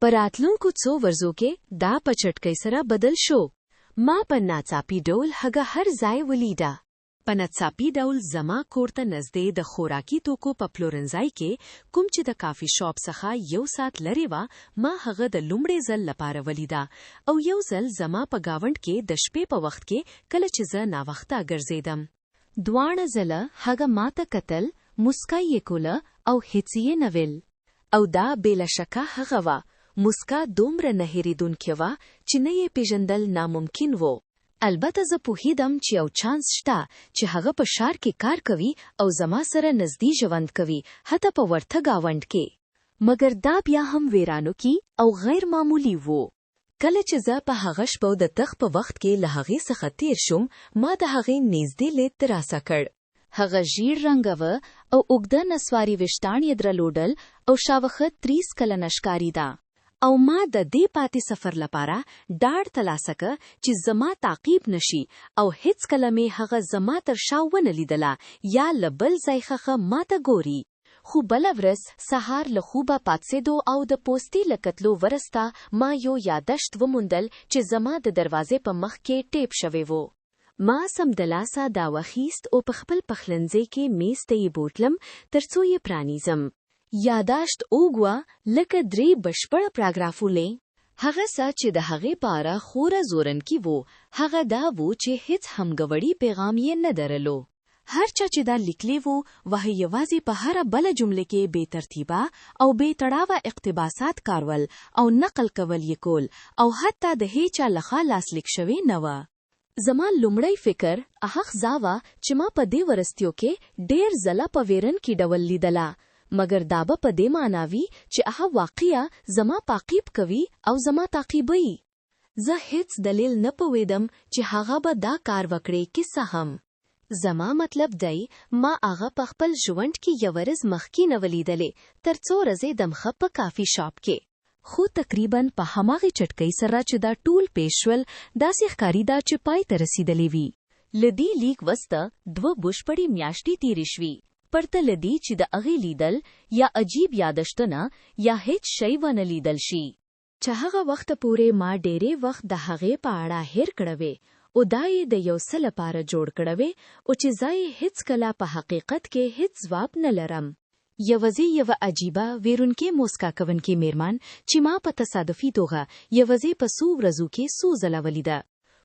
په راتلونکو څو ورځو کې دا په چټکۍ سره بدل شو. ما په ناڅاپي ډول هغه هر ځای ولیده. په ناڅاپي ډول زما کور ته نږدې د خوراکي توکو په پلورنځای کې کوم چې د کافي شاپ څخه 1 ساعت لرې وه، ما هغه د لومړي ځل لپاره ولیده. او یو ځل زما په گاونډ کې د شپې په وخت کې کله چې زه ناوخته ګرځېدم. دواړه ځله هغه ماته کتل، مسکا یې کوله او هیڅ یې نه ویل. او دا بېله شکه هغه وه. مسکا دومره نه هېرېدونکې وه چې نه یې پېژندل ناممکن و. البته زه پوهېدم چې یو چانس شته چې هغه په ښار کې کار کوي او زما سره نږدې ژوند کوي، حتی په ورته گاونډ کې. مګر دا بیا هم ویرانوونکی او غیر معمولی و. کله چې زه په هغه شپه د تخ په وخت کې له هغې څخه تیر شوم، ما د هغې نږدې لید ترلاسه کړ. هغه ژیړ رنګه وه او اوږده نسواري ویښتان یې درلودل او شاوخوا 30 کلنه ښکارېده. او ما د دې پاتې سفر لپاره ډاډ ترلاسه کړ چې زما تعقیب نشي او هیڅ کله مې هغه زما تر شا ونه لیدله یا له بل ځای څخه ماته ګوري. خو بله ورځ سهار له خوبه پاڅېدو او د پوستې له کتلو وروسته ما یو یادښت وموندل چې زما د دروازې په مخ کې ټیپ شوی و. ما سمدلاسه دا واخیست او په خپل پخلنځي کې میز ته یې بوتلم ترڅو یې پرانیزم. یاداشت اوګوه لکه 3 بشپړ پاراګرافونه. هغه څه چې د هغې په اړه خورا زورنکي وو، هغه دا وو چې هیڅ همګوړی پیغام یې نه درلو. هر چا چې دا لیکلی وو، وه یوازې په هره بله جمله کې بې ترتیبه او بې تړاوه اقتباسات کارول او نقل کول یې کول، او حتی د هیچا لخوا لاسلیک شوی نه وه. زما لومړی فکر هغه ځاوه چې ما په دې ورستیو کې ډېر ځله په ویرن کې ډول لیدله، مګر دا به په دې معنا وي چې هغه واقعیا زما تعقیب کوي او زما تعقیبوي. زه هیڅ دلیل نه پوهېدم چې هغه به دا کار وکړي که څه هم. زما مطلب دی ما هغه په خپل ژوند کې یو ورځ مخکې نه ولیدلې، تر څو ورځې دمخه په کافي شاپ کې. خو تقریبا په هماغې چټکۍ سره چې دا ټول پیښ شول، داسې ښکارېده چې پای ته رسېدلې وي. له دې لیک وروسته 2 بشپړې میاشتې تېرې شوې، پرته له دې چې د هغې لیدل یا عجیب یادښتونه یا هیڅ شی ونه لیدل شي. چې هغه وخته پورې ما ډېرې وخت د هغې په اړه هېر کړی وی او دا یې د یو څه لپاره جوړ کړی وی او چې زه یې هیڅ کله په حقیقت کې هیڅ ځواب نه لرم. یوازې یوه عجیبه ویرونکې موسکا کوونکې میرمن چې ما په تصادفي توګه یوازې په څو ورځو کې څو ځله ولیده.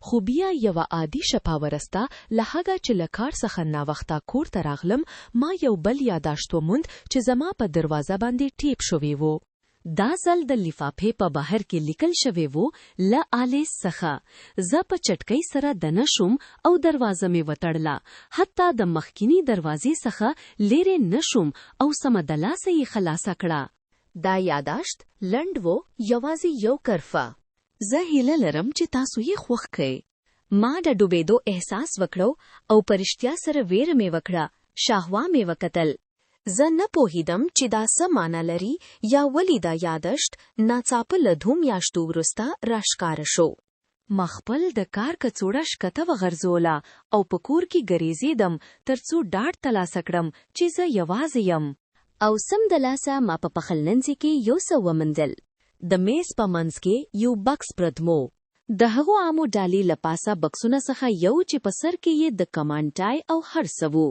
خو بیا یوه عادي شپه ورسته له هغه چې له کار څخه ناوخته کور ته راغلم، ما یو بل یاداشت وموند چې زما په دروازه باندې ټیپ شوی و. دا ځل د لفافې په بهر کې لیکل شوی و، له آلیس څخه. زه په چټکۍ سره دننه شوم او دروازه مې وتړله، حتی د مخکینی دروازې څخه لرې نه شوم او سمدلاسه یې خلاصه کړه. دا یاداشت لنډ و، یوازې یو کرفه. زه هیله لرم چې تاسو یې خوښ کړئ. ما د ډوبېدو احساس وکړو او په رښتیا سره ویره مې وکړه. شاهوا مې وکتل. زه نه پوهېدم چې دا څه معنا لري یا ولې دا یادښت ناڅاپه له 2 میاشتو وروسته راښکاره شو. ما خپل د کار کڅوړه ښکته وغورځوله او په کور کې ګرځېدم ترڅو ډاډ ترلاسه کړم چې زه یوازې یم. او سمدلاسه ما په پخلنځي کې یو څه وموندل. د میز په منځ کې یو بکس پرت و. د هغو عامو ډالۍ له پاسه بکسونه څخه یو چې په سر کې یې د کمان ټای او هر څه و.